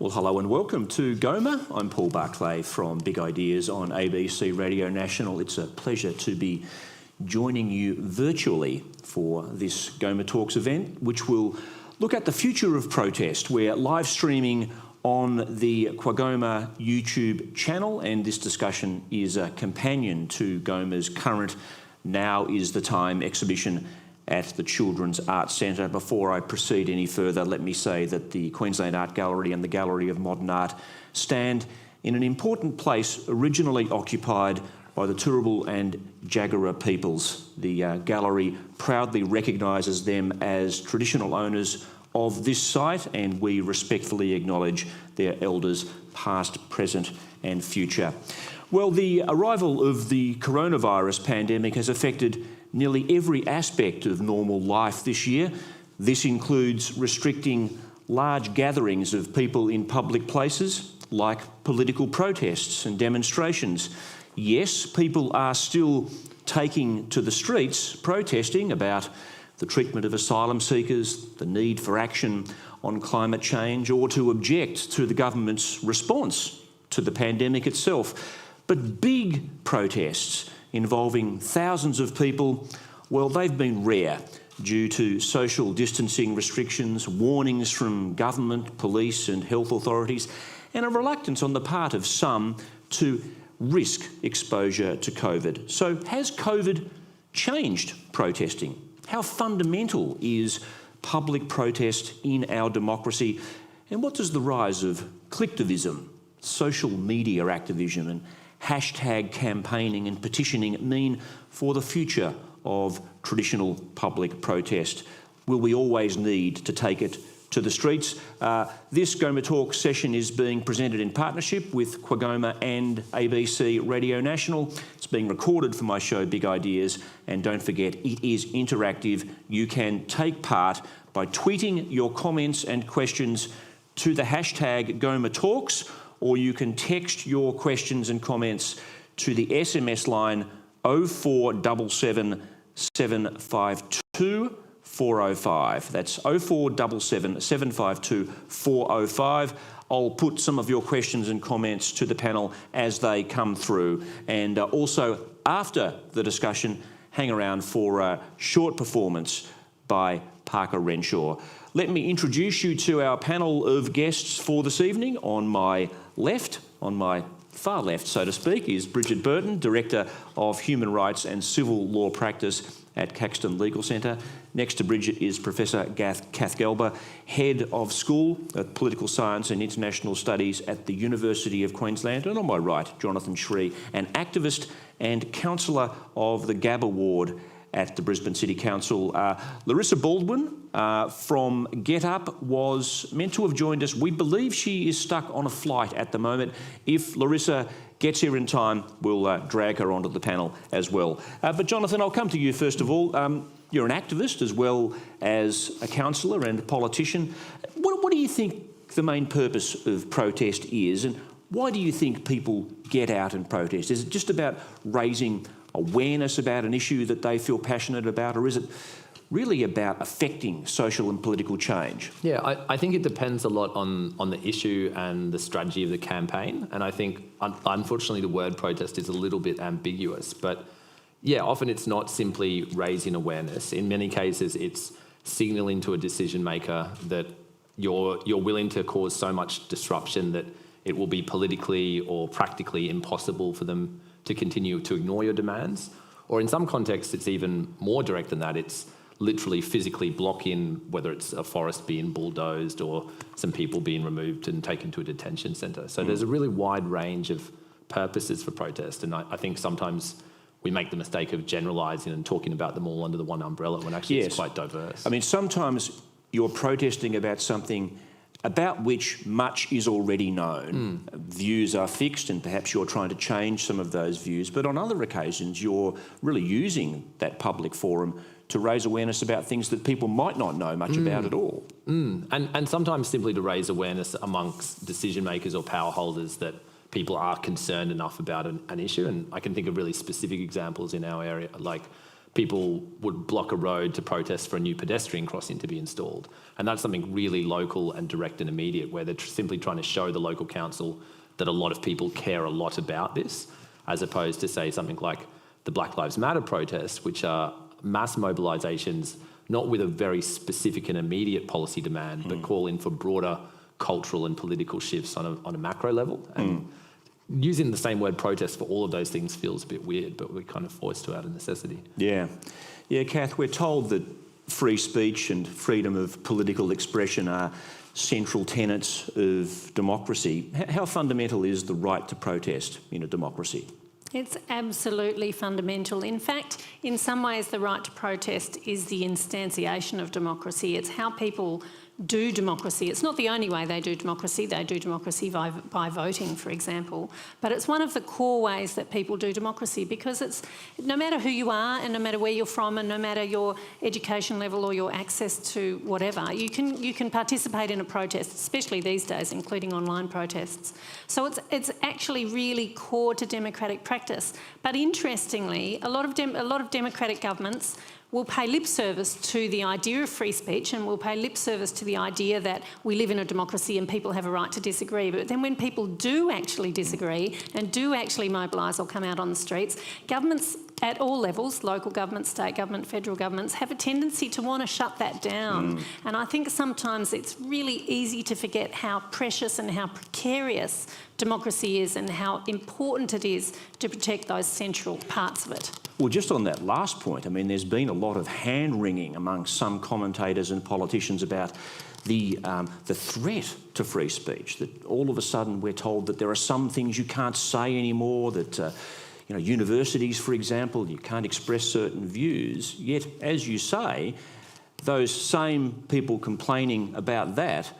Well, hello and welcome to GOMA. I'm Paul Barclay from Big Ideas on ABC Radio National. It's a pleasure to be joining you virtually for this GOMA Talks event, which will look at the future of protest. We're live streaming on the qagoma YouTube channel, and this discussion is a companion to GOMA's current Now is the Time exhibition at the Children's Arts Centre. Before I proceed any further, let me say that the Queensland Art Gallery and the Gallery of Modern Art stand in an important place originally occupied by the Turrbal and Jagera peoples. The gallery proudly recognises them as traditional owners of this site, and we respectfully acknowledge their elders past, present and future. Well, the arrival of the coronavirus pandemic has affected nearly every aspect of normal life this year. This includes restricting large gatherings of people in public places, like political protests and demonstrations. Yes, people are still taking to the streets, protesting about the treatment of asylum seekers, the need for action on climate change, or to object to the government's response to the pandemic itself. But big protests involving thousands of people, well, they've been rare due to social distancing restrictions, warnings from government, police and health authorities, and a reluctance on the part of some to risk exposure to COVID. So has COVID changed protesting? How fundamental is public protest in our democracy? And what does the rise of clicktivism, social media activism and hashtag campaigning and petitioning mean for the future of traditional public protest? Will we always need to take it to the streets? This GOMA Talk session is being presented in partnership with qagoma and ABC Radio National. It's being recorded for my show Big Ideas, and don't forget, it is interactive. You can take part by tweeting your comments and questions to the hashtag GOMA Talks, or you can text your questions and comments to the SMS line 0477 752 405. That's 0477 752 405. I'll put some of your questions and comments to the panel as they come through. And also, after the discussion, hang around for a short performance by Parker Renshaw. Let me introduce you to our panel of guests for this evening. On my left, on my far left, so to speak, is Bridget Burton, Director of Human Rights and Civil Law Practice at Caxton Legal Centre. Next to Bridget is Professor Kath Gelber, Head of School of Political Science and International Studies at the University of Queensland. And on my right, Jonathan Shree, an activist and councillor of the Gabba ward at the Brisbane City Council. Larissa Baldwin from Get Up was meant to have joined us. We believe she is stuck on a flight at the moment. If Larissa gets here in time, we'll drag her onto the panel as well. But Jonathan, I'll come to you first of all. You're an activist as well as a councillor and a politician. What do you think the main purpose of protest is, and why do you think people get out and protest? Is it just about raising awareness about an issue that they feel passionate about, or is it really about affecting social and political change? Yeah, I think it depends a lot on the issue and the strategy of the campaign. And I think, unfortunately, the word protest is a little bit ambiguous. But yeah, often it's not simply raising awareness. In many cases, it's signalling to a decision maker that you're willing to cause so much disruption that it will be politically or practically impossible for them to continue to ignore your demands. Or in some contexts, it's even more direct than that. It's literally physically blocking, whether it's a forest being bulldozed or some people being removed and taken to a detention centre. So there's a really wide range of purposes for protest. And I think sometimes we make the mistake of generalising and talking about them all under the one umbrella when actually it's quite diverse. I mean, sometimes you're protesting about something about which much is already known. Views are fixed and perhaps you're trying to change some of those views, but on other occasions you're really using that public forum to raise awareness about things that people might not know much about at all. And sometimes simply to raise awareness amongst decision makers or power holders that people are concerned enough about an issue. And I can think of really specific examples in our area, like people would block a road to protest for a new pedestrian crossing to be installed. And that's something really local and direct and immediate, where they're simply trying to show the local council that a lot of people care a lot about this, as opposed to, say, something like the Black Lives Matter protests, which are mass mobilisations, not with a very specific and immediate policy demand, but calling for broader cultural and political shifts on a macro level. And using the same word protest for all of those things feels a bit weird, but we're kind of forced to out of necessity. Yeah. Yeah, Kath, we're told that free speech and freedom of political expression are central tenets of democracy. How fundamental is the right to protest in a democracy? It's absolutely fundamental. In fact, in some ways, the right to protest is the instantiation of democracy. It's how people do democracy. It's not the only way they do democracy. They do democracy by voting, for example. But it's one of the core ways that people do democracy, because it's no matter who you are and no matter where you're from and no matter your education level or your access to whatever, you can participate in a protest, especially these days, including online protests. So it's actually really core to democratic practice. But interestingly, a lot of democratic governments will pay lip service to the idea of free speech and will pay lip service to the idea that we live in a democracy and people have a right to disagree. But then when people do actually disagree and do actually mobilise or come out on the streets, governments at all levels, local government, state government, federal governments, have a tendency to want to shut that down. And I think sometimes it's really easy to forget how precious and how precarious democracy is and how important it is to protect those central parts of it. Well, just on that last point, I mean, there's been a lot of hand-wringing among some commentators and politicians about the threat to free speech, that all of a sudden we're told that there are some things you can't say anymore, that universities, for example, you can't express certain views. Yet, as you say, those same people complaining about that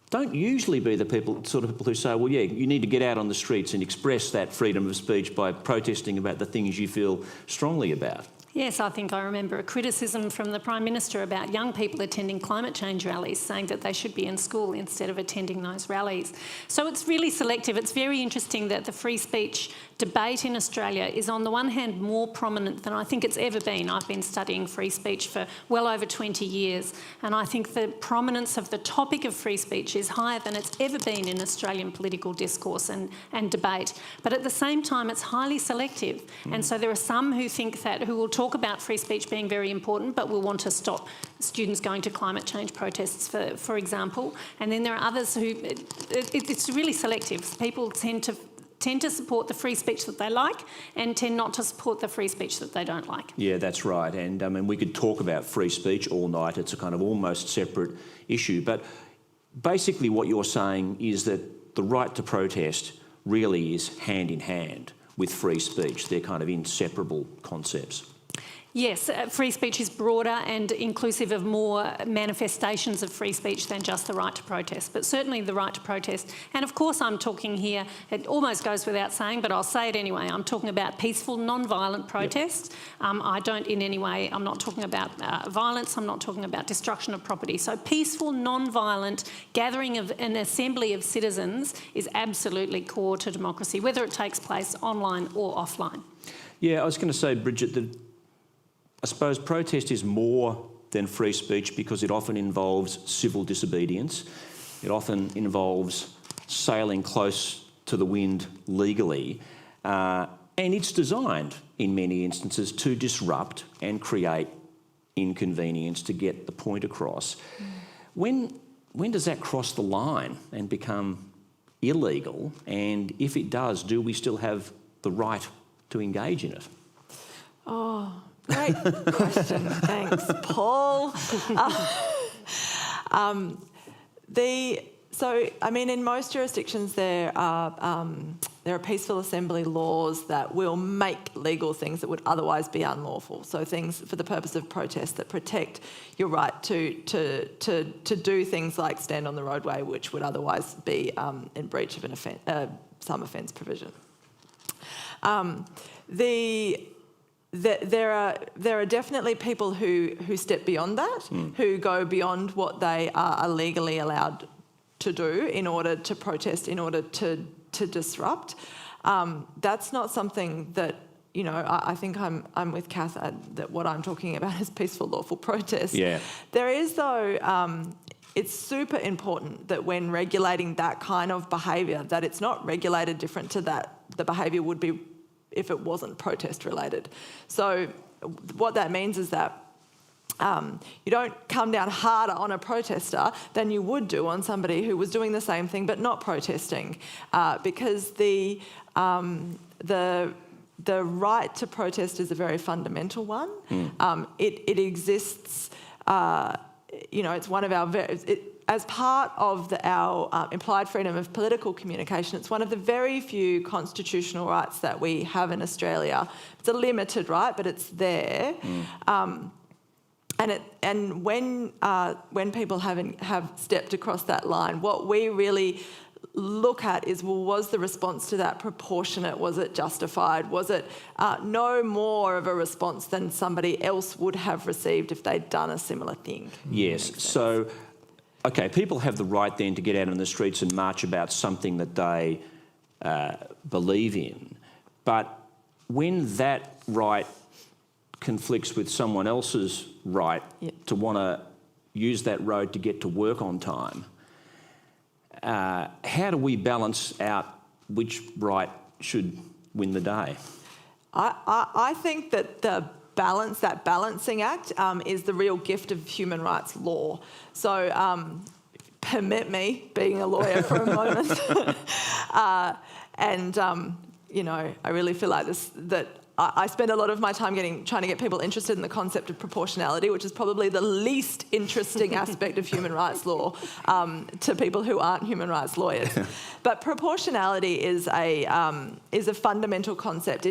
don't usually be the sort of people who say, well, yeah, you need to get out on the streets and express that freedom of speech by protesting about the things you feel strongly about. Yes, I think I remember a criticism from the Prime Minister about young people attending climate change rallies, saying that they should be in school instead of attending those rallies. So it's really selective. It's very interesting that the free speech debate in Australia is on the one hand more prominent than I think it's ever been. I've been studying free speech for well over 20 years, and I think the prominence of the topic of free speech is higher than it's ever been in Australian political discourse and debate. But at the same time, it's highly selective. And so there are some who think that, who will talk about free speech being very important, but will want to stop students going to climate change protests, for example. And then there are others who, it's really selective. People tend to support the free speech that they like and tend not to support the free speech that they don't like. Yeah, that's right. And I mean, we could talk about free speech all night. It's a kind of almost separate issue. But basically what you're saying is that the right to protest really is hand in hand with free speech. They're kind of inseparable concepts. Yes, free speech is broader and inclusive of more manifestations of free speech than just the right to protest, but certainly the right to protest. And of course I'm talking here, it almost goes without saying, but I'll say it anyway, I'm talking about peaceful, non-violent protest. Yep. I don't in any way, I'm not talking about violence, I'm not talking about destruction of property. So peaceful, non-violent gathering of an assembly of citizens is absolutely core to democracy, whether it takes place online or offline. Yeah, I was going to say, Bridget, that I suppose protest is more than free speech because it often involves civil disobedience. It often involves sailing close to the wind legally. And it's designed, in many instances, to disrupt and create inconvenience to get the point across. When does that cross the line and become illegal? And if it does, do we still have the right to engage in it? Oh, great question. Thanks, Paul. In most jurisdictions there are peaceful assembly laws that will make legal things that would otherwise be unlawful. So things for the purpose of protest that protect your right to do things like stand on the roadway, which would otherwise be in breach of some offence provision. There are definitely people who step beyond that, who go beyond what they are legally allowed to do in order to protest, in order to disrupt. That's not something that I think I'm with Kath that what I'm talking about is peaceful, lawful protest. Yeah. There is, though, it's super important that when regulating that kind of behaviour, that it's not regulated different to that the behaviour would be if it wasn't protest related. So what that means is that you don't come down harder on a protester than you would do on somebody who was doing the same thing but not protesting, because the right to protest is a very fundamental one. It exists. It's one of our as part of our implied freedom of political communication. It's one of the very few constitutional rights that we have in Australia. It's a limited right, but it's there. And when people have stepped across that line, what we really look at is, well, was the response to that proportionate? Was it justified? Was it no more of a response than somebody else would have received if they'd done a similar thing? Yes. So, okay, people have the right then to get out on the streets and march about something that they believe in. But when that right conflicts with someone else's right to want to use that road to get to work on time, how do we balance out which right should win the day? I think that that balancing act is the real gift of human rights law. So permit me being a lawyer for a moment. I really feel like that I spend a lot of my time trying to get people interested in the concept of proportionality, which is probably the least interesting aspect of human rights law to people who aren't human rights lawyers. But proportionality is a fundamental concept.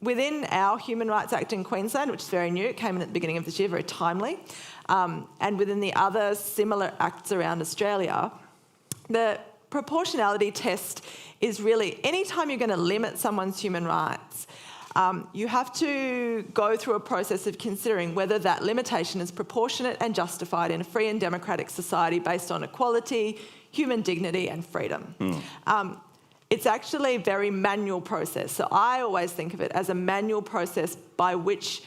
Within our Human Rights Act in Queensland, which is very new, it came in at the beginning of this year, very timely, and within the other similar acts around Australia, the proportionality test is really any time you're going to limit someone's human rights, you have to go through a process of considering whether that limitation is proportionate and justified in a free and democratic society based on equality, human dignity and freedom. It's actually a very manual process. So I always think of it as a manual process by which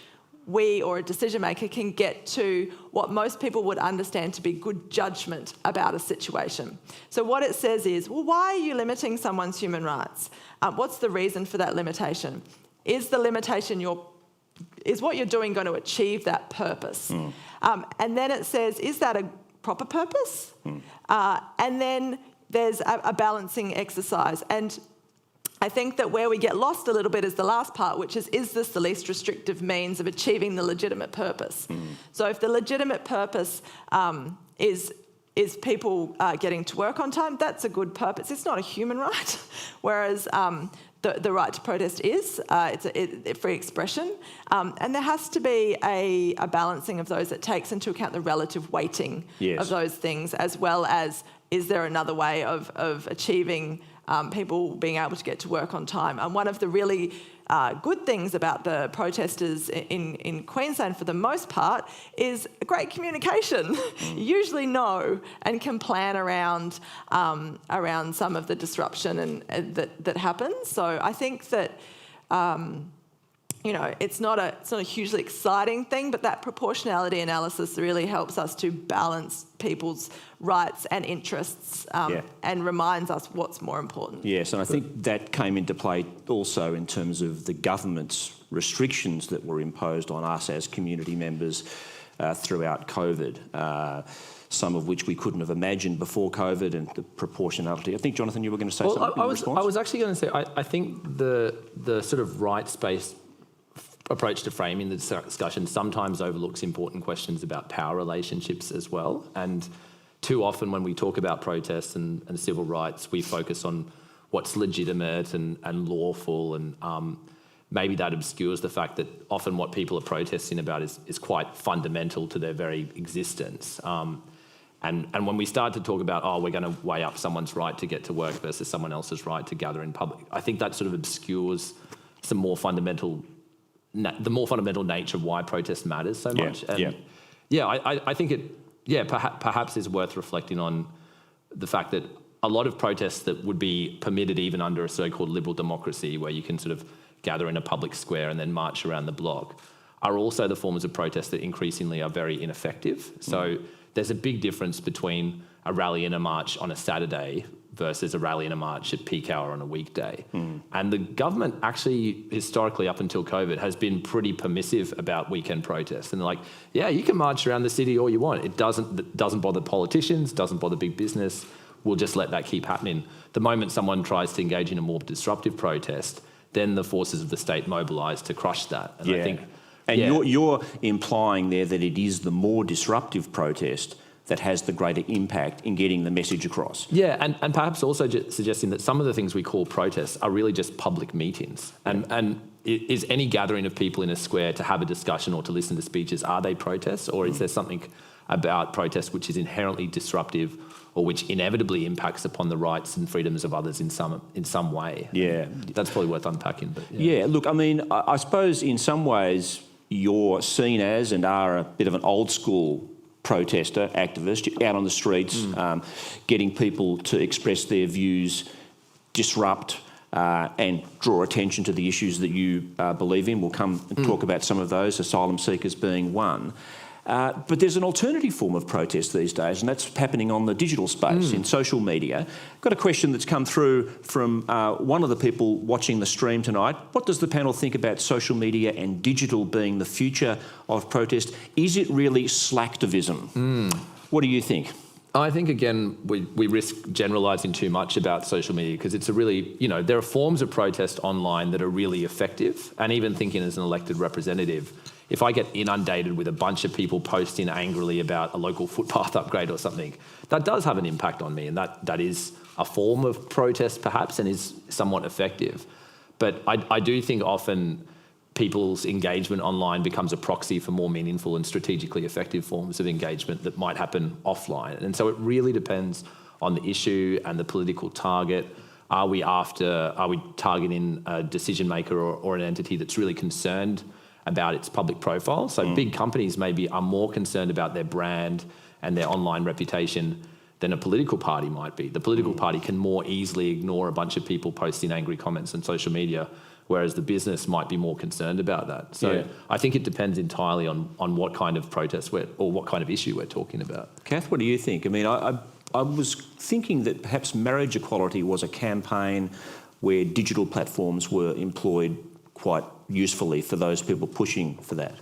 we or a decision maker can get to what most people would understand to be good judgment about a situation. So what it says is, well, why are you limiting someone's human rights? What's the reason for that limitation? Is the limitation is what you're doing going to achieve that purpose? And then it says, is that a proper purpose? And then there's a balancing exercise. And I think that where we get lost a little bit is the last part, which is this the least restrictive means of achieving the legitimate purpose? So if the legitimate purpose is people getting to work on time, that's a good purpose. It's not a human right, whereas the right to protest is. It's a free expression. And there has to be a balancing of those that takes into account the relative weighting of those things, as well as is there another way of achieving people being able to get to work on time. And one of the really good things about the protesters in Queensland, for the most part, is great communication. You usually know and can plan around some of the disruption that happens. So I think that it's not a hugely exciting thing, but that proportionality analysis really helps us to balance people's rights and interests and reminds us what's more important. Yes, and I think that came into play also in terms of the government's restrictions that were imposed on us as community members throughout COVID, some of which we couldn't have imagined before COVID, and the proportionality. I think, Jonathan, you were going to say something in response? I was actually going to say, I think the sort of rights-based approach to framing the discussion sometimes overlooks important questions about power relationships as well. And too often when we talk about protests and civil rights, we focus on what's legitimate and lawful, and maybe that obscures the fact that often what people are protesting about is quite fundamental to their very existence. And when we start to talk about, we're going to weigh up someone's right to get to work versus someone else's right to gather in public, I think that sort of obscures the more fundamental nature of why protest matters so much. I think it perhaps is worth reflecting on the fact that a lot of protests that would be permitted even under a so-called liberal democracy, where you can sort of gather in a public square and then march around the block, are also the forms of protest that increasingly are very ineffective. So there's a big difference between a rally and a march on a Saturday versus a rally and a march at peak hour on a weekday. And the government actually, historically up until COVID, has been pretty permissive about weekend protests. And they're like, yeah, you can march around the city all you want. It doesn't bother politicians, doesn't bother big business. We'll just let that keep happening. The moment someone tries to engage in a more disruptive protest, then the forces of the state mobilise to crush that. And I think... And you're implying there that it is the more disruptive protest that has the greater impact in getting the message across. Yeah, and perhaps also suggesting that some of the things we call protests are really just public meetings. And is any gathering of people in a square to have a discussion or to listen to speeches, are they protests? Or is there something about protests which is inherently disruptive or which inevitably impacts upon the rights and freedoms of others in some way? Yeah. That's probably worth unpacking. But Yeah, look, I mean, I suppose in some ways you're seen as and are a bit of an old school protester, activist. You're out on the streets, getting people to express their views, disrupt and draw attention to the issues that you believe in. We'll come and talk about some of those, asylum seekers being one. But there's an alternative form of protest these days, and that's happening on the digital space, in social media. Got a question that's come through from one of the people watching the stream tonight. What does the panel think about social media and digital being the future of protest? Is it really slacktivism? What do you think? I think, again, we risk generalising too much about social media because it's a really, there are forms of protest online that are really effective. And even thinking as an elected representative, if I get inundated with a bunch of people posting angrily about a local footpath upgrade or something, that does have an impact on me. And that is a form of protest perhaps and is somewhat effective. But I do think often people's engagement online becomes a proxy for more meaningful and strategically effective forms of engagement that might happen offline. And so it really depends on the issue and the political target. Are we targeting a decision maker or an entity that's really concerned about its public profile? So big companies maybe are more concerned about their brand and their online reputation than a political party might be. The political party can more easily ignore a bunch of people posting angry comments on social media, whereas the business might be more concerned about that. So I think it depends entirely on what kind of protest or what kind of issue we're talking about. Kath, what do you think? I mean, I was thinking that perhaps marriage equality was a campaign where digital platforms were employed quite usefully for those people pushing for that.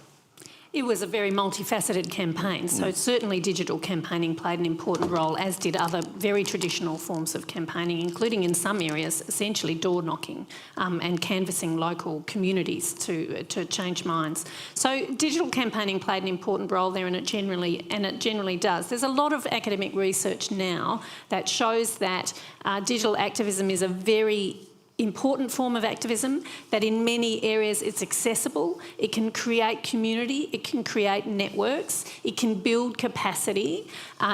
It was a very multifaceted campaign, so certainly digital campaigning played an important role, as did other very traditional forms of campaigning, including in some areas essentially door knocking and canvassing local communities to change minds. So digital campaigning played an important role there, and it generally does. There's a lot of academic research now that shows that digital activism is a very important form of activism, that in many areas it's accessible, it can create community, it can create networks, it can build capacity,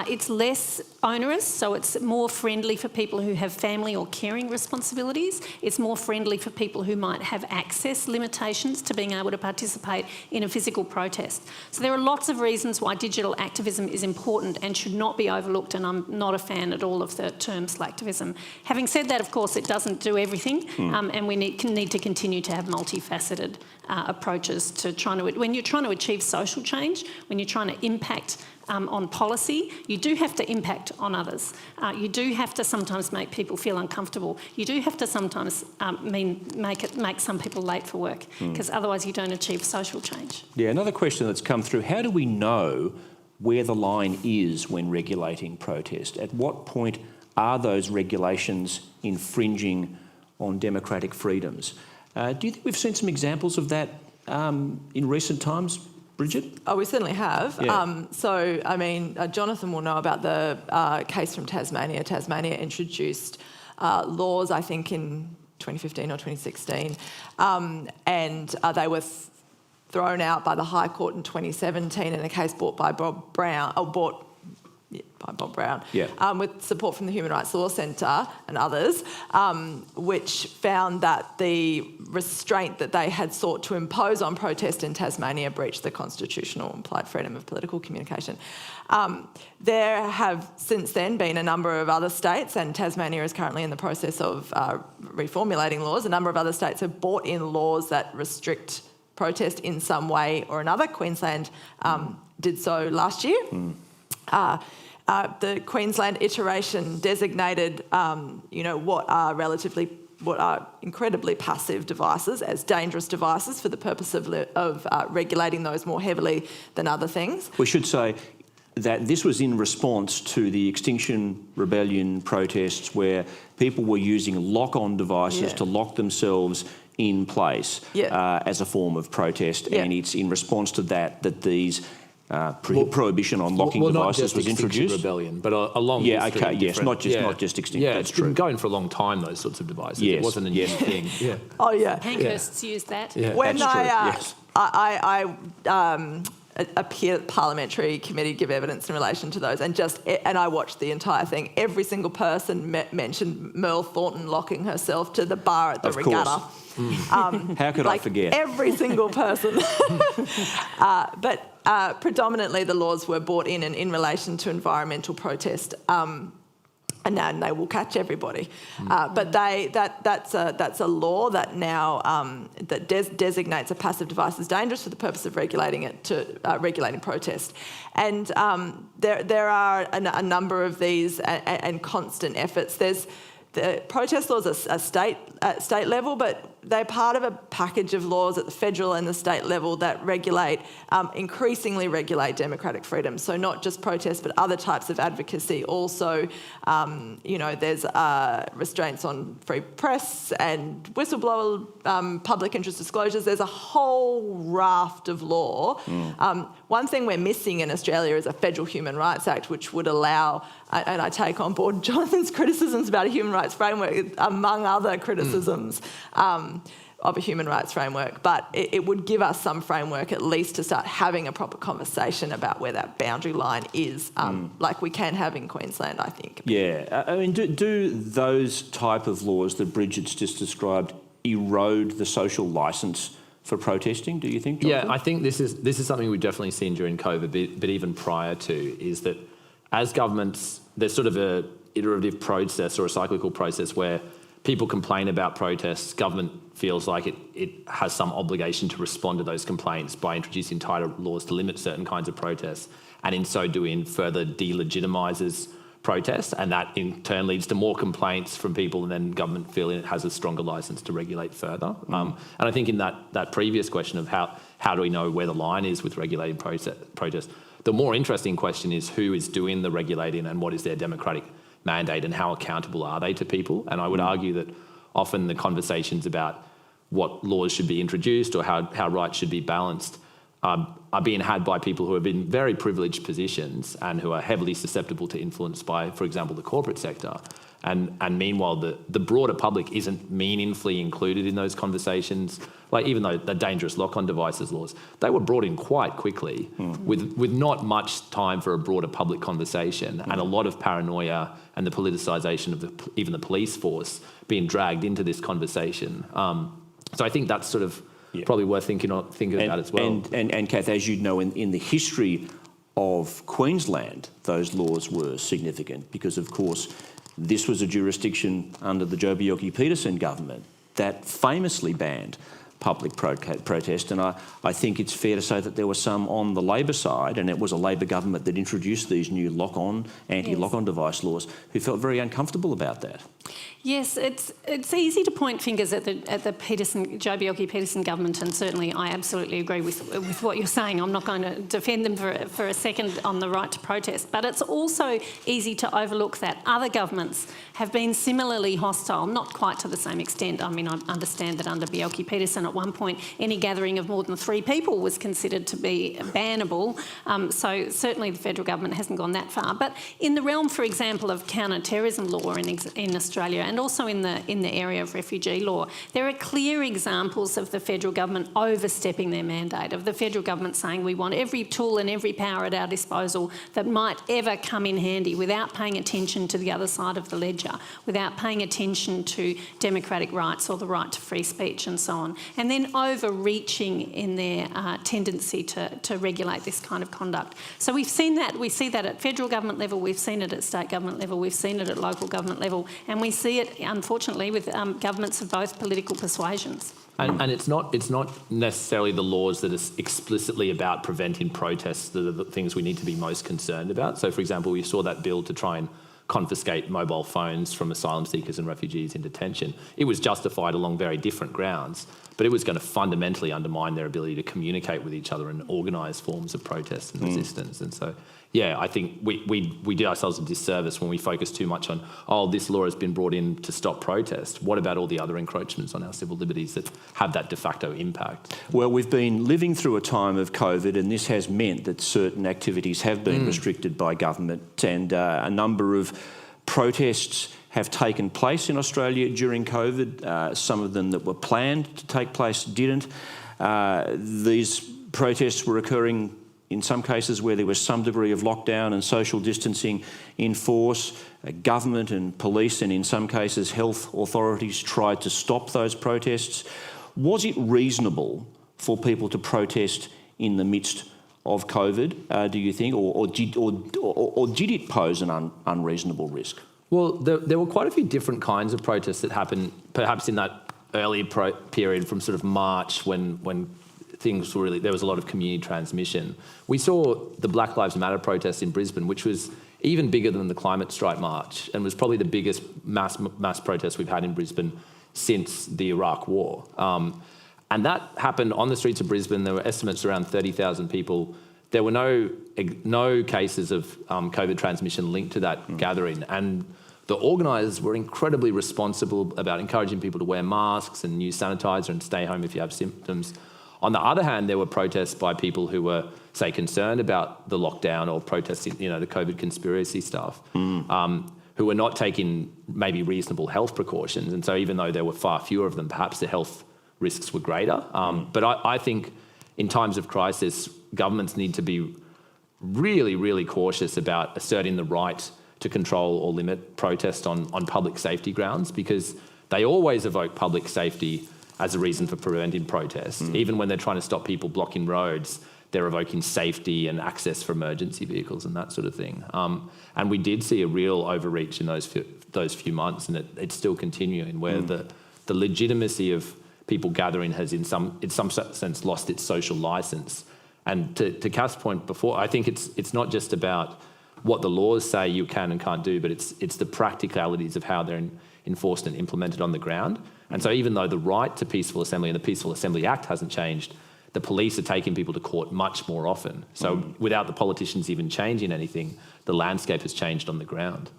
it's less onerous, so it's more friendly for people who have family or caring responsibilities, it's more friendly for people who might have access limitations to being able to participate in a physical protest. So there are lots of reasons why digital activism is important and should not be overlooked, and I'm not a fan at all of the term slacktivism. Having said that, of course, it doesn't do everything. And we need to continue to have multifaceted approaches to when you're trying to achieve social change, when you're trying to impact on policy, you do have to impact on others. You do have to sometimes make people feel uncomfortable. You do have to sometimes make some people late for work, because otherwise you don't achieve social change. Yeah, another question that's come through, how do we know where the line is when regulating protest? At what point are those regulations infringing on democratic freedoms? Do you think we've seen some examples of that in recent times, Bridget? Oh, we certainly have. Yeah. So, I mean, Jonathan will know about the case from Tasmania. Tasmania introduced laws, I think, in 2015 or 2016, and they were thrown out by the High Court in 2017 in a case brought by by Bob Brown, Yeah. with support from the Human Rights Law Centre and others, which found that the restraint that they had sought to impose on protest in Tasmania breached the constitutional implied freedom of political communication. There have since then been a number of other states, and Tasmania is currently in the process of reformulating laws. A number of other states have brought in laws that restrict protest in some way or another. Queensland did so last year. The Queensland iteration designated, what are incredibly passive devices as dangerous devices for the purpose of regulating those more heavily than other things. We should say that this was in response to the Extinction Rebellion protests where people were using lock-on devices to lock themselves in place as a form of protest, and it's in response to that these prohibition on locking devices was introduced. Rebellion, but a long history. Not just Extinction. Yeah, that's it's true. been going for a long time. Those sorts of devices. Yes. It wasn't a new thing. Yeah. Oh yeah. Pankhursts used that. Yeah. When That's true, I yes. appeared at the parliamentary committee to give evidence in relation to those, and I watched the entire thing. Every single person mentioned Merle Thornton locking herself to the bar at the Of regatta. course. How could I forget? Every single person. But predominantly the laws were brought in relation to environmental protest. And now they will catch everybody. But that's a law that now that designates a passive device as dangerous for the purpose of regulating it to regulating protest. And there are a number of these and constant efforts. The protest laws are at state level, but they're part of a package of laws at the federal and the state level that increasingly regulate democratic freedom. So not just protest, but other types of advocacy. Also, there's restraints on free press and whistleblower public interest disclosures. There's a whole raft of law. One thing we're missing in Australia is a federal Human Rights Act, which would allow, and I take on board Jonathan's criticisms about a human rights framework, among other criticisms of a human rights framework, but it would give us some framework at least to start having a proper conversation about where that boundary line is, like we can have in Queensland, I think. Yeah, I mean, do those type of laws that Bridget's just described erode the social licence for protesting, do you think, Jonathan? Yeah, I think this is something we've definitely seen during COVID, but even prior to, is that as governments, there's sort of a iterative process or a cyclical process where people complain about protests, government feels like it has some obligation to respond to those complaints by introducing tighter laws to limit certain kinds of protests, and in so doing further delegitimises protests, and that in turn leads to more complaints from people, and then government feeling it has a stronger licence to regulate further. And I think in that previous question of how do we know where the line is with regulating protest, the more interesting question is who is doing the regulating and what is their democratic mandate and how accountable are they to people. And I would argue that often the conversations about what laws should be introduced or how rights should be balanced are being had by people who have been in very privileged positions and who are heavily susceptible to influence by, for example, the corporate sector. And meanwhile, the broader public isn't meaningfully included in those conversations. Like, even though the dangerous lock-on devices laws, they were brought in quite quickly with not much time for a broader public conversation and a lot of paranoia and the politicisation of even the police force being dragged into this conversation. So I think that's sort of probably worth thinking about as well. And Kath, as you know, in the history of Queensland, those laws were significant because, of course, this was a jurisdiction under the Joh Bjelke-Petersen government that famously banned public protest, and I think it's fair to say that there were some on the Labor side, and it was a Labor government that introduced these new anti-lock-on device laws, who felt very uncomfortable about that. Yes, it's easy to point fingers at the Joh Bjelke-Petersen government, and certainly I absolutely agree with what you're saying. I'm not going to defend them for a second on the right to protest, but it's also easy to overlook that other governments have been similarly hostile, not quite to the same extent. I mean, I understand that under Bjelke-Petersen and at one point any gathering of more than 3 people was considered to be bannable. So certainly the federal government hasn't gone that far. But in the realm, for example, of counter-terrorism law in Australia, and also in the area of refugee law, there are clear examples of the federal government overstepping their mandate, of the federal government saying we want every tool and every power at our disposal that might ever come in handy, without paying attention to the other side of the ledger, without paying attention to democratic rights or the right to free speech and so on, and then overreaching in their tendency to regulate this kind of conduct. So we've seen that. We see that at federal government level, we've seen it at state government level, we've seen it at local government level, and we see it, unfortunately, with governments of both political persuasions. And it's not necessarily the laws that are explicitly about preventing protests that are the things we need to be most concerned about. So, for example, we saw that bill to try and confiscate mobile phones from asylum seekers and refugees in detention. It was justified along very different grounds, but it was going to fundamentally undermine their ability to communicate with each other and organise forms of protest and resistance. And so, yeah, I think we did ourselves a disservice when we focused too much on, oh, this law has been brought in to stop protest. What about all the other encroachments on our civil liberties that have that de facto impact? Well, we've been living through a time of COVID, and this has meant that certain activities have been restricted by government, and a number of protests have taken place in Australia during COVID. Some of them that were planned to take place didn't. These protests were occurring in some cases where there was some degree of lockdown and social distancing in force. Government and police, and in some cases health authorities, tried to stop those protests. Was it reasonable for people to protest in the midst of COVID, do you think, or did it pose an unreasonable risk? Well, there were quite a few different kinds of protests that happened, perhaps in that early period from sort of March when things were really, there was a lot of community transmission. We saw the Black Lives Matter protest in Brisbane, which was even bigger than the climate strike march, and was probably the biggest mass protest we've had in Brisbane since the Iraq War. And that happened on the streets of Brisbane. There were estimates around 30,000 people. There were no cases of COVID transmission linked to that gathering, and the organisers were incredibly responsible about encouraging people to wear masks and use sanitizer and stay home if you have symptoms. On the other hand, there were protests by people who were, say, concerned about the lockdown or protesting, the COVID conspiracy stuff, who were not taking maybe reasonable health precautions. And so even though there were far fewer of them, perhaps the health risks were greater. But I think in times of crisis, governments need to be really, really cautious about asserting the right to control or limit protest on public safety grounds, because they always evoke public safety as a reason for preventing protests. Even when they're trying to stop people blocking roads, they're evoking safety and access for emergency vehicles and that sort of thing. And we did see a real overreach in those few months, and it's still continuing, where the legitimacy of people gathering has in some sense lost its social licence. And to Kath's point before, I think it's not just about what the laws say you can and can't do, but it's the practicalities of how they're enforced and implemented on the ground. And so even though the right to peaceful assembly and the Peaceful Assembly Act hasn't changed, the police are taking people to court much more often. So without the politicians even changing anything, the landscape has changed on the ground.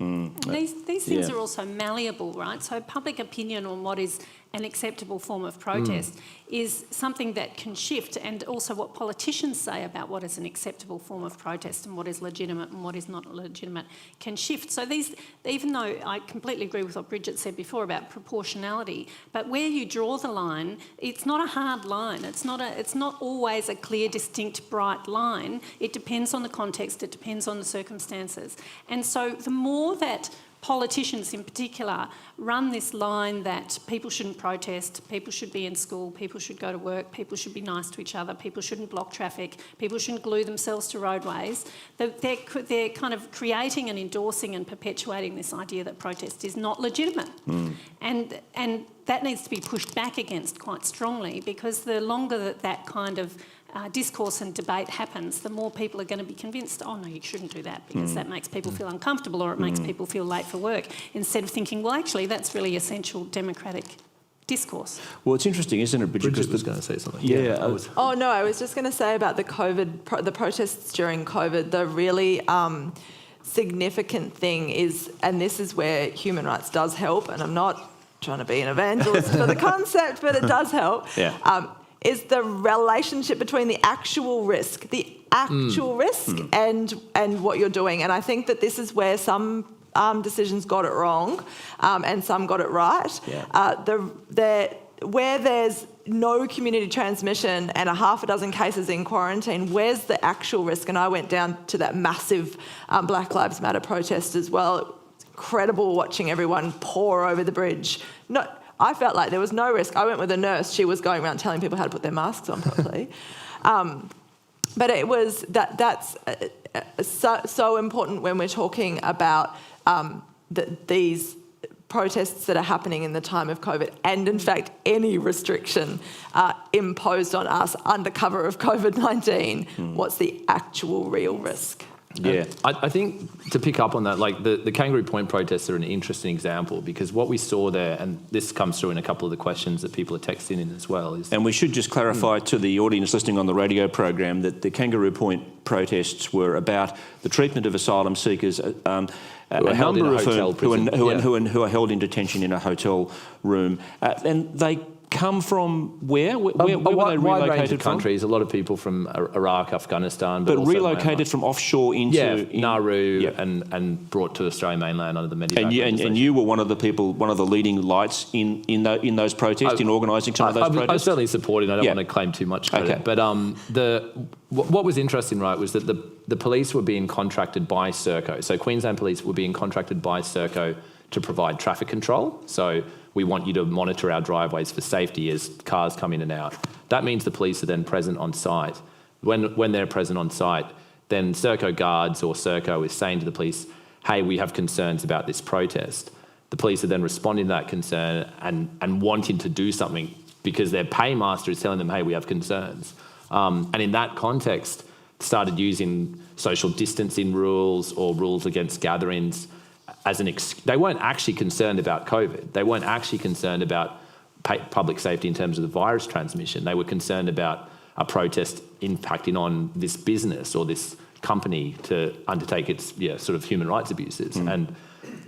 These things are also malleable, right? So public opinion on what is an acceptable form of protest is something that can shift, and also what politicians say about what is an acceptable form of protest and what is legitimate and what is not legitimate can shift. So these, even though I completely agree with what Bridget said before about proportionality, but where you draw the line, it's not a hard line. It's not always a clear, distinct, bright line. It depends on the context. It depends on the circumstances. And so the more that politicians in particular run this line that people shouldn't protest, people should be in school, people should go to work, people should be nice to each other, people shouldn't block traffic, people shouldn't glue themselves to roadways, they're kind of creating and endorsing and perpetuating this idea that protest is not legitimate. And that needs to be pushed back against quite strongly, because the longer that kind of discourse and debate happens, the more people are going to be convinced, oh no, you shouldn't do that because that makes people feel uncomfortable, or it makes people feel late for work, instead of thinking, well, actually, that's really essential democratic discourse. Well, it's interesting, isn't it, Bridget? Bridget was going to say something. Yeah. Oh no, I was just going to say about the the protests during COVID, the really significant thing is, and this is where human rights does help, and I'm not trying to be an evangelist for the concept, but it does help, is the relationship between the actual risk, and what you're doing. And I think that this is where some decisions got it wrong and some got it right. Where there's no community transmission and a half a dozen cases in quarantine, where's the actual risk? And I went down to that massive Black Lives Matter protest as well. It's incredible watching everyone pour over the bridge. I felt like there was no risk. I went with a nurse. She was going around telling people how to put their masks on properly. But it was that's so important when we're talking about these protests that are happening in the time of COVID, and in fact any restriction imposed on us under cover of COVID-19. What's the actual real risk? Yeah, I think to pick up on that, like the Kangaroo Point protests are an interesting example, because what we saw there, and this comes through in a couple of the questions that people are texting in as well, is... And we should just clarify to the audience listening on the radio program that the Kangaroo Point protests were about the treatment of asylum seekers, a number of who are held in detention in a hotel room, and they come from where? Where were they relocated wide range of from? countries. A lot of people from Iraq, Afghanistan, but also relocated Myanmar. From offshore into Nauru, and brought to Australian mainland under the Medivac legislation. And you were one of the leading lights in those protests, in organising some of those protests. I certainly supported. I don't want to claim too much credit, but what was interesting, right, was that the police were being contracted by Serco. So Queensland Police were being contracted by Serco to provide traffic control. So we want you to monitor our driveways for safety as cars come in and out. That means the police are then present on site. When they're present on site, then Serco guards or Serco is saying to the police, hey, we have concerns about this protest. The police are then responding to that concern and wanting to do something because their paymaster is telling them, hey, we have concerns. And in that context, started using social distancing rules or rules against gatherings as they weren't actually concerned about COVID. They weren't actually concerned about public safety in terms of the virus transmission. They were concerned about a protest impacting on this business or this company to undertake its sort of human rights abuses. And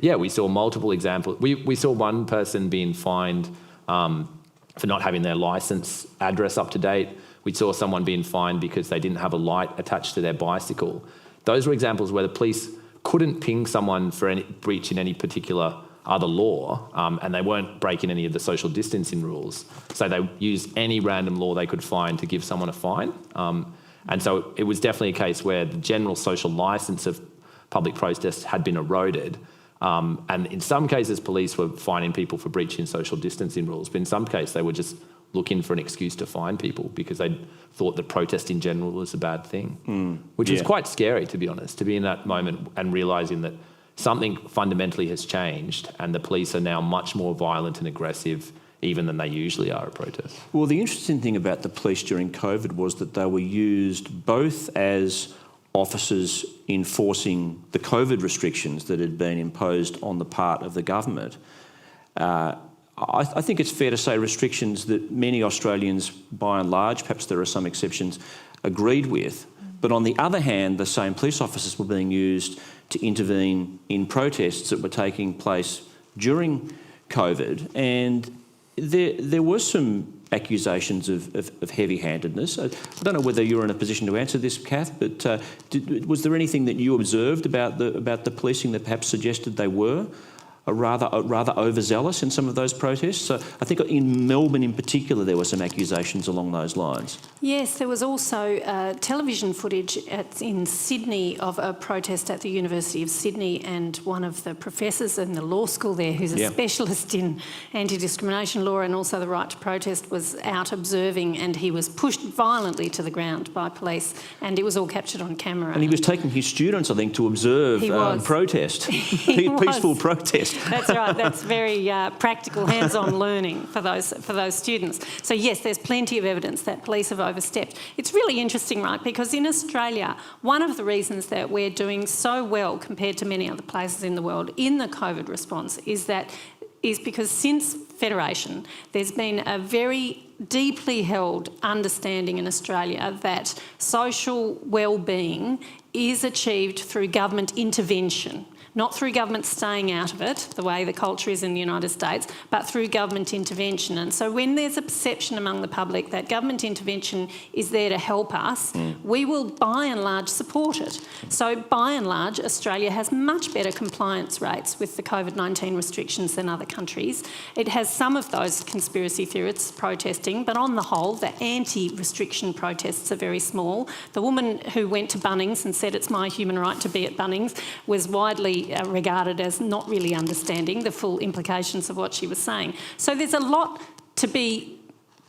we saw multiple examples. We saw one person being fined for not having their licence address up to date. We saw someone being fined because they didn't have a light attached to their bicycle. Those were examples where the police couldn't ping someone for any breach in any particular other law, and they weren't breaking any of the social distancing rules. So they used any random law they could find to give someone a fine. And so it was definitely a case where the general social licence of public protest had been eroded. And in some cases, police were fining people for breaching social distancing rules, but in some cases they were just looking for an excuse to fine people because they thought that protest in general was a bad thing, which was quite scary, to be honest, to be in that moment and realising that something fundamentally has changed and the police are now much more violent and aggressive even than they usually are at protests. Well, the interesting thing about the police during COVID was that they were used both as officers enforcing the COVID restrictions that had been imposed on the part of the government. I think it's fair to say restrictions that many Australians, by and large, perhaps there are some exceptions, agreed with. But on the other hand, the same police officers were being used to intervene in protests that were taking place during COVID. And there were some accusations of heavy-handedness. I don't know whether you're in a position to answer this, Kath, but was there anything that you observed about the policing that perhaps suggested they were rather overzealous in some of those protests? So I think in Melbourne in particular there were some accusations along those lines. Yes, there was also television footage in Sydney of a protest at the University of Sydney, and one of the professors in the law school there, who's a specialist in anti-discrimination law and also the right to protest, was out observing, and he was pushed violently to the ground by police, and it was all captured on camera. And he was taking his students, I think, to observe protest, peaceful protest. That's right. That's very practical, hands-on learning for those students. So yes, there's plenty of evidence that police have overstepped. It's really interesting, right? Because in Australia, one of the reasons that we're doing so well compared to many other places in the world in the COVID response is because since Federation, there's been a very deeply held understanding in Australia that social well-being is achieved through government intervention not through government staying out of it, the way the culture is in the United States, but through government intervention. And so when there's a perception among the public that government intervention is there to help us, we will by and large support it. So by and large, Australia has much better compliance rates with the COVID-19 restrictions than other countries. It has some of those conspiracy theorists protesting, but on the whole, the anti-restriction protests are very small. The woman who went to Bunnings and said it's my human right to be at Bunnings was widely regarded as not really understanding the full implications of what she was saying. So there's a lot to be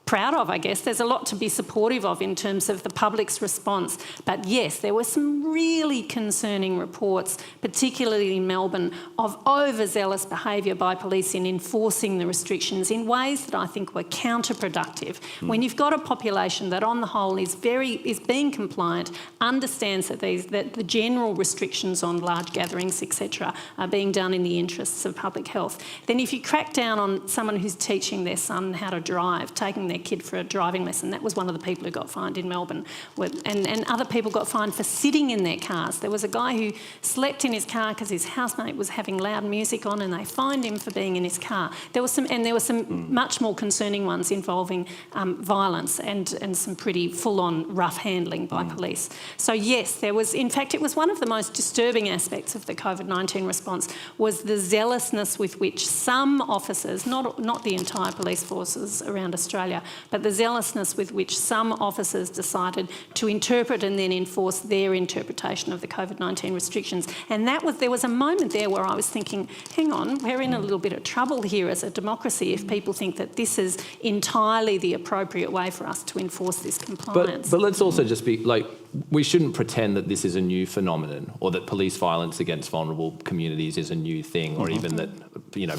proud of, I guess. There's a lot to be supportive of in terms of the public's response. But yes, there were some really concerning reports, particularly in Melbourne, of overzealous behaviour by police in enforcing the restrictions in ways that I think were counterproductive. When you've got a population that on the whole is being compliant, understands that the general restrictions on large gatherings, etc., are being done in the interests of public health, then if you crack down on someone who's teaching their son how to drive, taking their kid for a driving lesson. That was one of the people who got fined in Melbourne. And other people got fined for sitting in their cars. There was a guy who slept in his car because his housemate was having loud music on, and they fined him for being in his car. There were some much more concerning ones involving violence and some pretty full-on rough handling by police. So yes, there was, in fact, it was one of the most disturbing aspects of the COVID-19 response was the zealousness with which some officers, not the entire police forces around Australia, but the zealousness with which some officers decided to interpret and then enforce their interpretation of the COVID-19 restrictions. And there was a moment there where I was thinking, hang on, we're in a little bit of trouble here as a democracy if people think that this is entirely the appropriate way for us to enforce this compliance. But let's also just be like, we shouldn't pretend that this is a new phenomenon or that police violence against vulnerable communities is a new thing, or even that,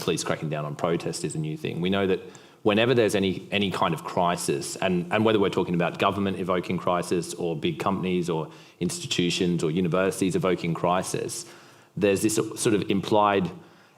police cracking down on protest is a new thing. We know that whenever there's any kind of crisis, and whether we're talking about government evoking crisis or big companies or institutions or universities evoking crisis, there's this sort of implied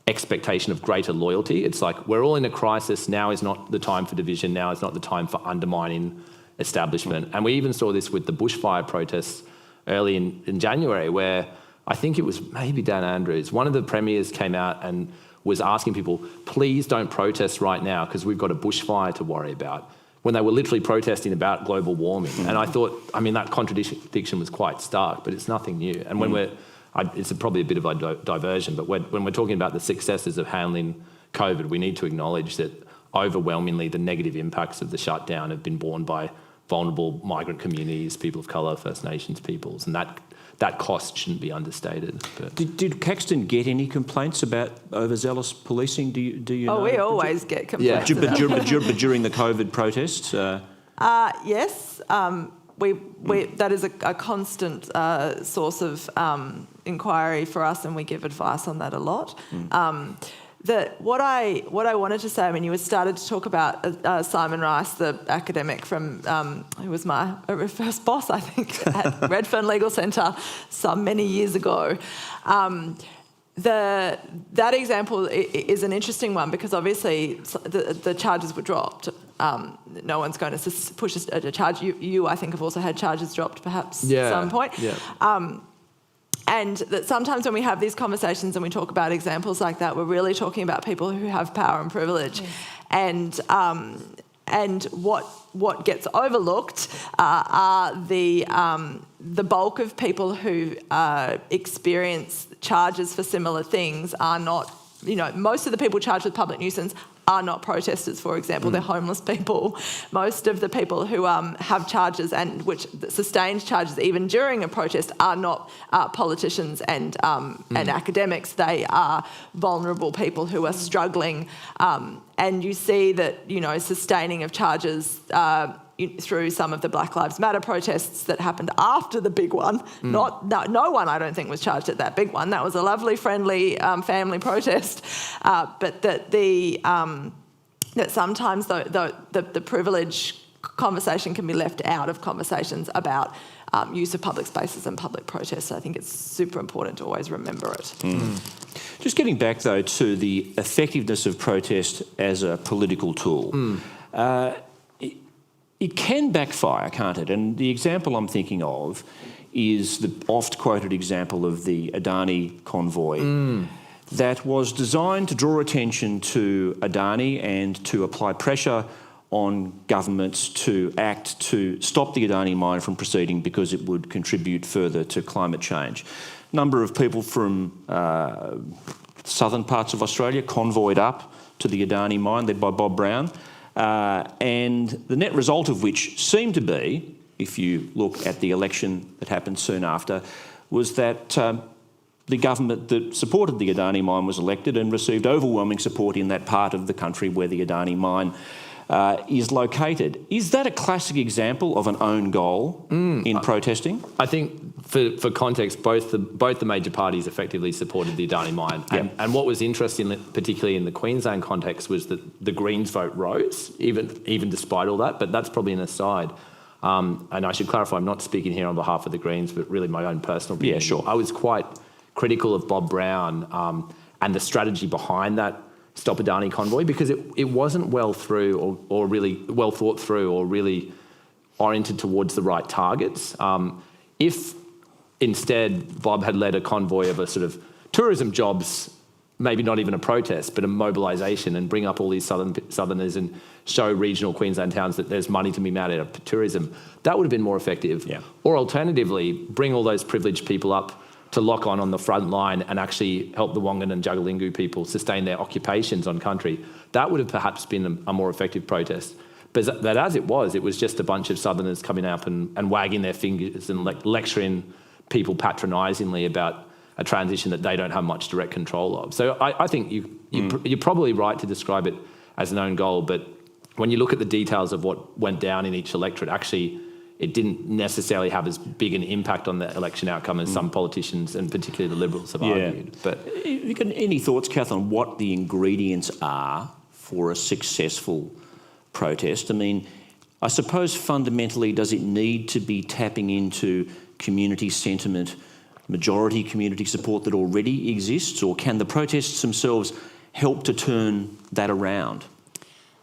expectation of greater loyalty. It's like, we're all in a crisis, now is not the time for division, now is not the time for undermining establishment. And we even saw this with the bushfire protests early in January, where I think it was maybe Dan Andrews, one of the premiers came out and was asking people, please don't protest right now because we've got a bushfire to worry about, when they were literally protesting about global warming. And I thought, that contradiction was quite stark, but it's nothing new. And when it's probably a bit of a diversion, but when we're talking about the successes of handling COVID, we need to acknowledge that overwhelmingly the negative impacts of the shutdown have been borne by vulnerable migrant communities, people of colour, First Nations peoples, and that cost shouldn't be understated. But Did Caxton get any complaints about overzealous policing? Do you know? We always get complaints. Yeah, but during the COVID protests? Yes. That is a constant source of inquiry for us, and we give advice on that a lot. What I wanted to say, you started to talk about Simon Rice, the academic from who was my first boss, I think, at Redfern Legal Centre many years ago. That example is an interesting one because obviously the charges were dropped. No one's going to push a charge. You, I think, have also had charges dropped perhaps at some point. Yeah. And that sometimes when we have these conversations and we talk about examples like that, we're really talking about people who have power and privilege. Yes. And what gets overlooked are the bulk of people who experience charges for similar things are not, most of the people charged with public nuisance are not protesters, for example. They're homeless people. Most of the people who have charges and which sustained charges even during a protest are not politicians and academics. They are vulnerable people who are struggling. And you see that, sustaining of charges through some of the Black Lives Matter protests that happened after the big one. No one, I don't think, was charged at that big one. That was a lovely, friendly family protest. But that sometimes the privilege conversation can be left out of conversations about use of public spaces and public protests. So I think it's super important to always remember it. Just getting back, though, to the effectiveness of protest as a political tool. It can backfire, can't it? And the example I'm thinking of is the oft-quoted example of the Adani convoy that was designed to draw attention to Adani and to apply pressure on governments to act to stop the Adani mine from proceeding because it would contribute further to climate change. A number of people from southern parts of Australia convoyed up to the Adani mine, led by Bob Brown, and the net result of which seemed to be, if you look at the election that happened soon after, was that the government that supported the Adani mine was elected and received overwhelming support in that part of the country where the Adani mine is located. Is that a classic example of an own goal in protesting? I think for context, both the major parties effectively supported the Adani mine. And what was interesting, particularly in the Queensland context, was that the Greens vote rose, even despite all that, but that's probably an aside. And I should clarify, I'm not speaking here on behalf of the Greens, but really my own personal opinion. Yeah, sure. I was quite critical of Bob Brown and the strategy behind that Stop Adani convoy, because it wasn't well through or really well thought through or really oriented towards the right targets. If instead Bob had led a convoy of a sort of tourism jobs, maybe not even a protest, but a mobilisation, and bring up all these southerners and show regional Queensland towns that there's money to be made out of tourism, that would have been more effective. Yeah. Or alternatively, bring all those privileged people up to lock on the front line and actually help the Wongan and Jugalingu people sustain their occupations on country. That would have perhaps been a more effective protest. But as it was just a bunch of southerners coming up and wagging their fingers and lecturing people patronisingly about a transition that they don't have much direct control of. So I think you're probably right to describe it as an own goal, but when you look at the details of what went down in each electorate, actually it didn't necessarily have as big an impact on the election outcome as some politicians, and particularly the Liberals, have argued. But have you got any thoughts, Kath, on what the ingredients are for a successful protest? I mean, I suppose fundamentally, does it need to be tapping into community sentiment, majority community support that already exists, or can the protests themselves help to turn that around?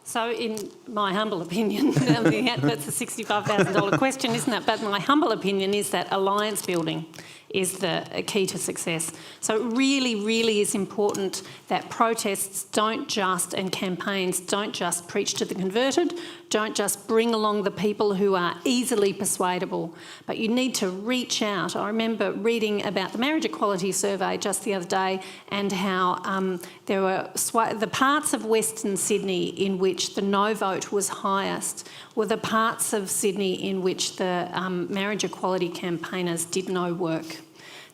So in my humble opinion, that's a $65,000 question, isn't it? But my humble opinion is that alliance building is the key to success. So it really, really is important that protests and campaigns don't just preach to the converted, don't just bring along the people who are easily persuadable, but you need to reach out. I remember reading about the marriage equality survey just the other day, and how there were the parts of Western Sydney in which the no vote was highest were the parts of Sydney in which the marriage equality campaigners did no work.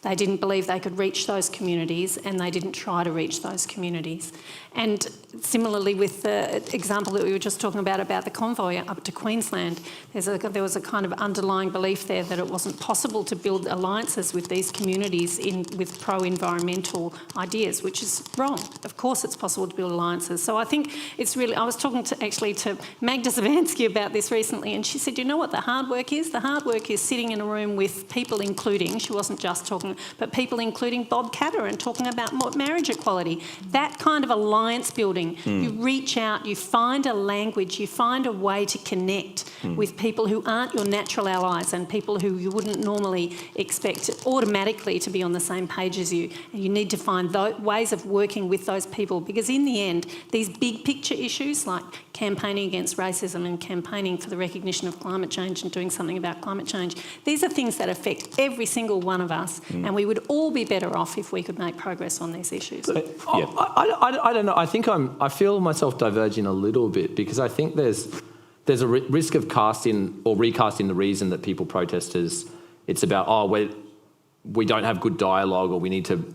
They didn't believe they could reach those communities, and they didn't try to reach those communities. And similarly with the example that we were just talking about the convoy up to Queensland, there was a kind of underlying belief there that it wasn't possible to build alliances with these communities with pro-environmental ideas, which is wrong. Of course it's possible to build alliances. So I think it's really, I was talking to Magda Zavansky about this recently, and she said, you know what the hard work is? The hard work is sitting in a room with people including, she wasn't just talking, but people including Bob Katharine talking about marriage equality. That kind of alliance building. You reach out, you find a language, you find a way to connect with people who aren't your natural allies and people who you wouldn't normally expect automatically to be on the same page as you. And you need to find ways of working with those people, because in the end, these big picture issues like campaigning against racism and campaigning for the recognition of climate change and doing something about climate change, these are things that affect every single one of us, and we would all be better off if we could make progress on these issues. I don't know. I feel myself diverging a little bit, because I think there's a risk of casting or recasting the reason that people protest as it's about, we don't have good dialogue, or we need to,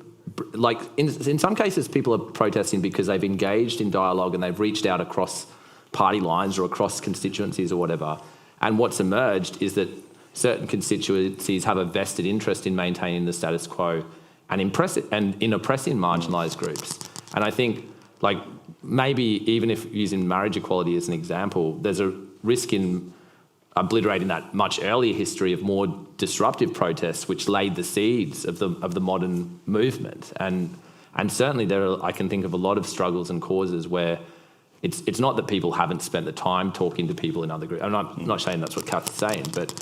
like in some cases people are protesting because they've engaged in dialogue and they've reached out across party lines or across constituencies or whatever. And what's emerged is that certain constituencies have a vested interest in maintaining the status quo and in oppressing marginalised groups. And I think, like, maybe even if using marriage equality as an example, there's a risk in obliterating that much earlier history of more disruptive protests, which laid the seeds of the modern movement. And certainly I can think of a lot of struggles and causes where it's not that people haven't spent the time talking to people in other groups. I'm not saying that's what Kath is saying, but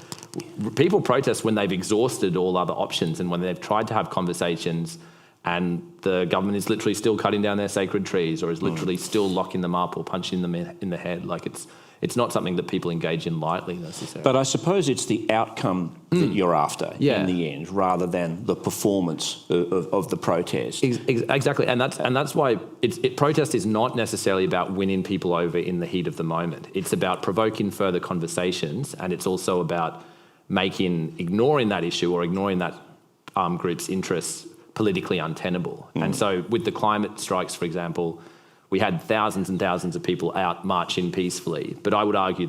people protest when they've exhausted all other options and when they've tried to have conversations and the government is literally still cutting down their sacred trees or is literally still locking them up or punching them in the head. Like it's not something that people engage in lightly necessarily. But I suppose it's the outcome that you're after Yeah. in the end, rather than the performance of the protest. Exactly, and that's why protest is not necessarily about winning people over in the heat of the moment. It's about provoking further conversations, and it's also about ignoring that issue or ignoring that group's interests politically untenable. And so with the climate strikes, for example, we had thousands and thousands of people out marching peacefully, but I would argue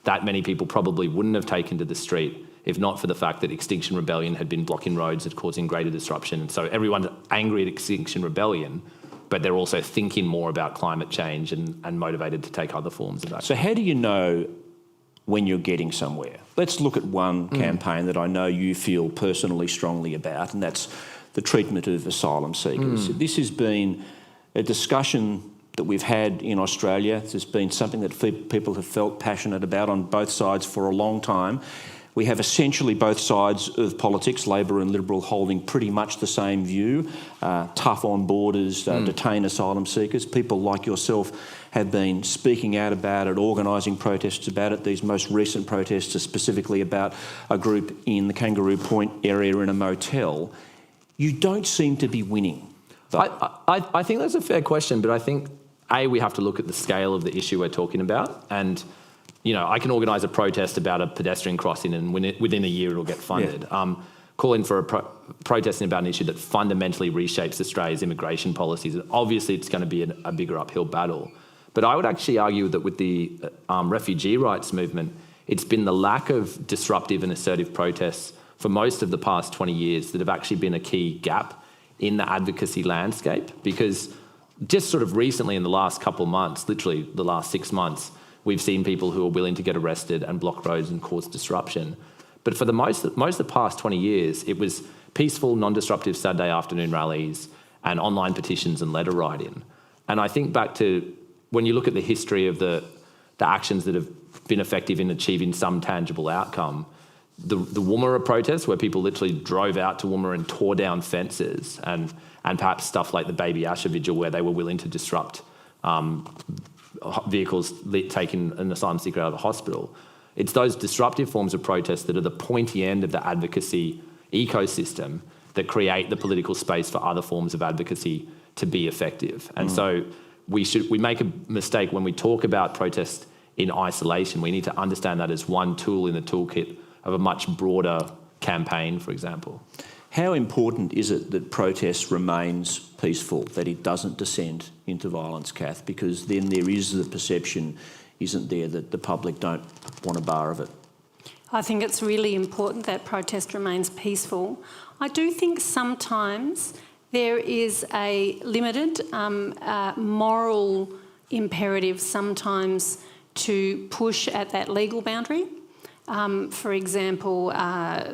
that many people probably wouldn't have taken to the street if not for the fact that Extinction Rebellion had been blocking roads and causing greater disruption. And so everyone's angry at Extinction Rebellion, but they're also thinking more about climate change and motivated to take other forms of action. So how do you know when you're getting somewhere? Let's look at one campaign that I know you feel personally strongly about, and that's the treatment of asylum seekers. This has been a discussion that we've had in Australia. It's been something that people have felt passionate about on both sides for a long time. We have essentially both sides of politics, Labor and Liberal, holding pretty much the same view. Tough on borders, detain asylum seekers. People like yourself have been speaking out about it, organising protests about it. These most recent protests are specifically about a group in the Kangaroo Point area in a motel. You don't seem to be winning. I think that's a fair question, but I think, we have to look at the scale of the issue we're talking about. And, I can organise a protest about a pedestrian crossing and within a year it'll get funded. Yeah. Calling for protesting about an issue that fundamentally reshapes Australia's immigration policies, obviously it's going to be a bigger uphill battle. But I would actually argue that with the refugee rights movement, it's been the lack of disruptive and assertive protests for most of the past 20 years that have actually been a key gap in the advocacy landscape, because just sort of recently in the last couple of months, literally the last 6 months, we've seen people who are willing to get arrested and block roads and cause disruption. But for the most of the past 20 years, it was peaceful, non-disruptive Saturday afternoon rallies and online petitions and letter writing. And I think back to when you look at the history of the actions that have been effective in achieving some tangible outcome, the Woomera protests, where people literally drove out to Woomera and tore down fences, and perhaps stuff like the Baby Asher Vigil, where they were willing to disrupt vehicles taking an asylum seeker out of the hospital. It's those disruptive forms of protest that are the pointy end of the advocacy ecosystem that create the political space for other forms of advocacy to be effective. And so we make a mistake when we talk about protest in isolation. We need to understand that as one tool in the toolkit of a much broader campaign, for example. How important is it that protest remains peaceful, that it doesn't descend into violence, Kath? Because then there is the perception, isn't there, that the public don't want a bar of it? I think it's really important that protest remains peaceful. I do think sometimes there is a limited moral imperative sometimes to push at that legal boundary. For example,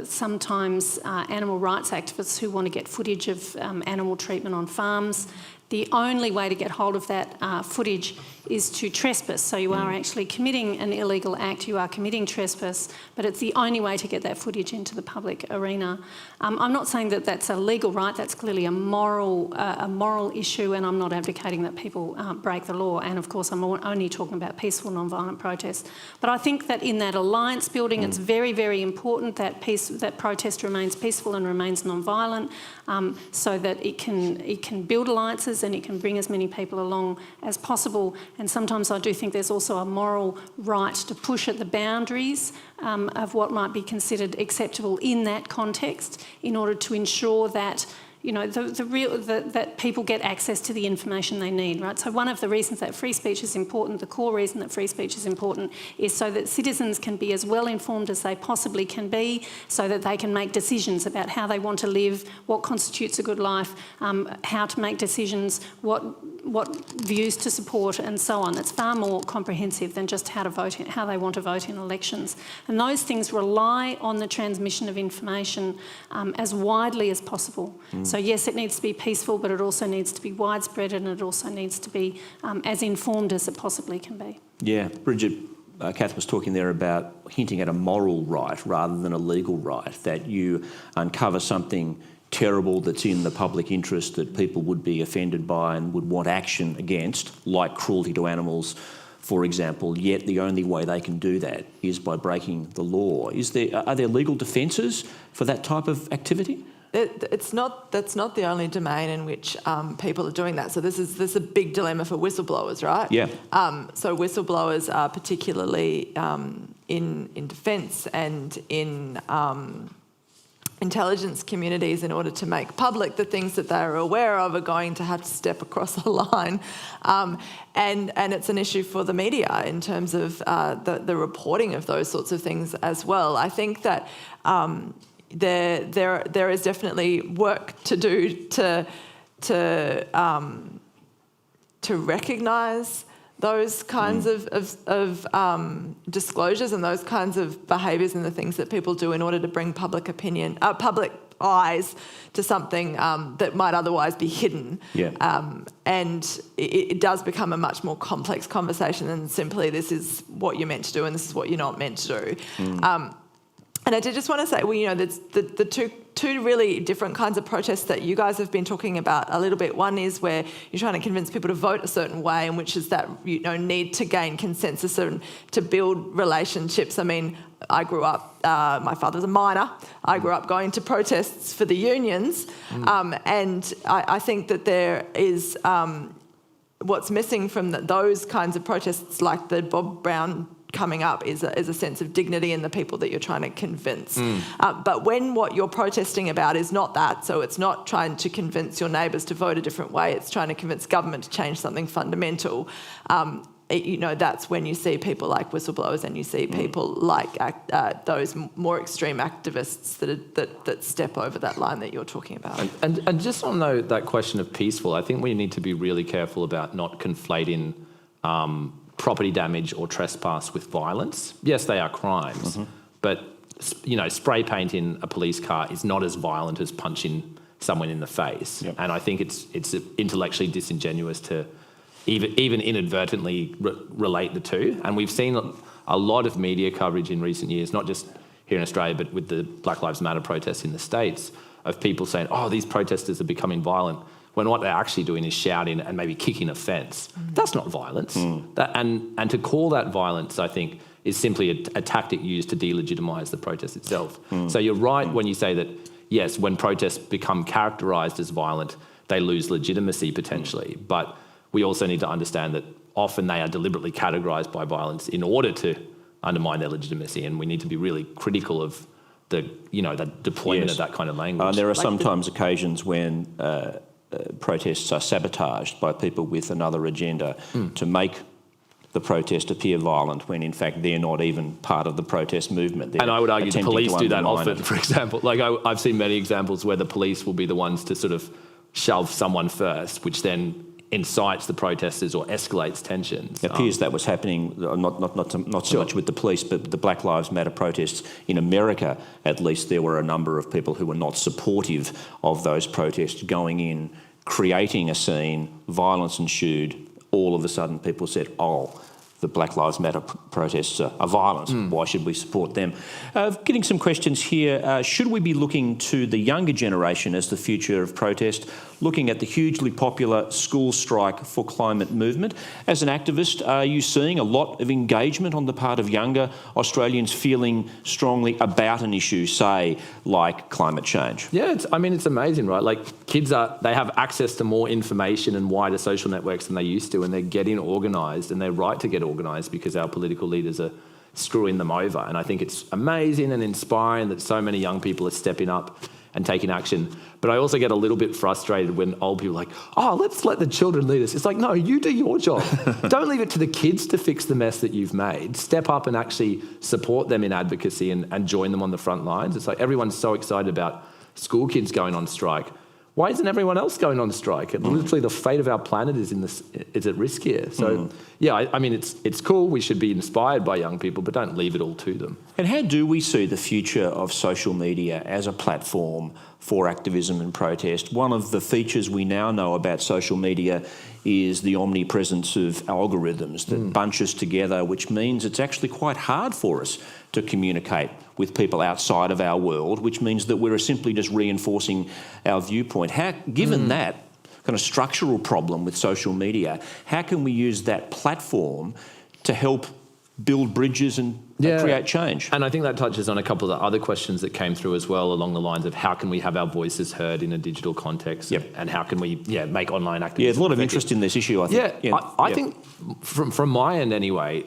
sometimes animal rights activists who want to get footage of animal treatment on farms, the only way to get hold of that footage is to trespass. So you are actually committing an illegal act, you are committing trespass, but it's the only way to get that footage into the public arena. I'm not saying that that's a legal right, that's clearly a moral issue, and I'm not advocating that people break the law, and of course I'm only talking about peaceful non-violent protests. But I think that in that alliance building it's very, very important that protest remains peaceful and remains non-violent, so that it can build alliances and it can bring as many people along as possible. And sometimes I do think there's also a moral right to push at the boundaries of what might be considered acceptable in that context, in order to ensure that that people get access to the information they need, right? So one of the reasons that free speech is important, the core reason that free speech is important, is so that citizens can be as well informed as they possibly can be, so that they can make decisions about how they want to live, what constitutes a good life, how to make decisions, what views to support, and so on. It's far more comprehensive than just how they want to vote in elections. And those things rely on the transmission of information as widely as possible. So yes, it needs to be peaceful, but it also needs to be widespread, and it also needs to be as informed as it possibly can be. Yeah, Bridget, Kath was talking there about hinting at a moral right rather than a legal right, that you uncover something terrible that's in the public interest that people would be offended by and would want action against, like cruelty to animals, for example, yet the only way they can do that is by breaking the law. Are there legal defences for that type of activity? That's not the only domain in which people are doing that. So this is a big dilemma for whistleblowers, right? Yeah. So whistleblowers are particularly in defence and in intelligence communities, in order to make public the things that they're aware of, are going to have to step across a line. And it's an issue for the media in terms of the reporting of those sorts of things as well. I think that there is definitely work to do to recognise those kinds of disclosures and those kinds of behaviours and the things that people do in order to bring public eyes to something that might otherwise be hidden. Yeah. And it does become a much more complex conversation than simply this is what you're meant to do and this is what you're not meant to do. And I did just want to say, well, there's the two really different kinds of protests that you guys have been talking about a little bit. One is where you're trying to convince people to vote a certain way, and which is that need to gain consensus and to build relationships. I mean, I grew up, my father's a miner. I grew up going to protests for the unions, and I think that there is what's missing from those kinds of protests, like the Bob Brown coming up, is a sense of dignity in the people that you're trying to convince. But when what you're protesting about is not that, so it's not trying to convince your neighbours to vote a different way, it's trying to convince government to change something fundamental, that's when you see people like whistleblowers and you see people like those more extreme activists that step over that line that you're talking about. And just on that question of peaceful, I think we need to be really careful about not conflating property damage or trespass with violence. Yes, they are crimes, but spray painting a police car is not as violent as punching someone in the face. Yep. And I think it's intellectually disingenuous to even inadvertently relate the two. And we've seen a lot of media coverage in recent years, not just here in Australia, but with the Black Lives Matter protests in the States, of people saying, oh, these protesters are becoming violent, when what they're actually doing is shouting and maybe kicking a fence. That's not violence. And to call that violence, I think, is simply a tactic used to delegitimise the protest itself. So you're right when you say that, yes, when protests become characterised as violent, they lose legitimacy potentially. But we also need to understand that often they are deliberately categorised by violence in order to undermine their legitimacy, and we need to be really critical of the deployment of that kind of language. There are sometimes occasions when protests are sabotaged by people with another agenda to make the protest appear violent when in fact they're not even part of the protest movement. And I would argue the police do that often, for example. Like I've seen many examples where the police will be the ones to sort of shove someone first, which then incites the protesters or escalates tensions. It appears that was happening, not so much with the police, but the Black Lives Matter protests in America. At least there were a number of people who were not supportive of those protests going in, creating a scene, violence ensued. All of a sudden people said, oh, the Black Lives Matter protests are violent. Why should we support them? Getting some questions here. Should we be looking to the younger generation as the future of protest? Looking at the hugely popular school strike for climate movement. As an activist, are you seeing a lot of engagement on the part of younger Australians feeling strongly about an issue, say, like climate change? Yeah, it's amazing, right? Like kids they have access to more information and wider social networks than they used to, and they're getting organised, and they're right to get organised because our political leaders are screwing them over. And I think it's amazing and inspiring that so many young people are stepping up and taking action. But I also get a little bit frustrated when old people are like, oh, let's let the children lead us. It's like, no, you do your job. Don't leave it to the kids to fix the mess that you've made. Step up and actually support them in advocacy and join them on the front lines. It's like everyone's so excited about school kids going on strike. why isn't everyone else going on strike? Literally the fate of our planet is at risk here. So, I mean, it's cool. We should be inspired by young people, but don't leave it all to them. And how do we see the future of social media as a platform for activism and protest? One of the features we now know about social media is the omnipresence of algorithms that bunch us together, which means it's actually quite hard for us to communicate with people outside of our world, which means that we're simply just reinforcing our viewpoint. Given that kind of structural problem with social media, how can we use that platform to help build bridges and create change? And I think that touches on a couple of the other questions that came through as well, along the lines of how can we have our voices heard in a digital context, and how can we make online activism. Yeah, there's a lot of interest in this issue, I think. I think from my end anyway,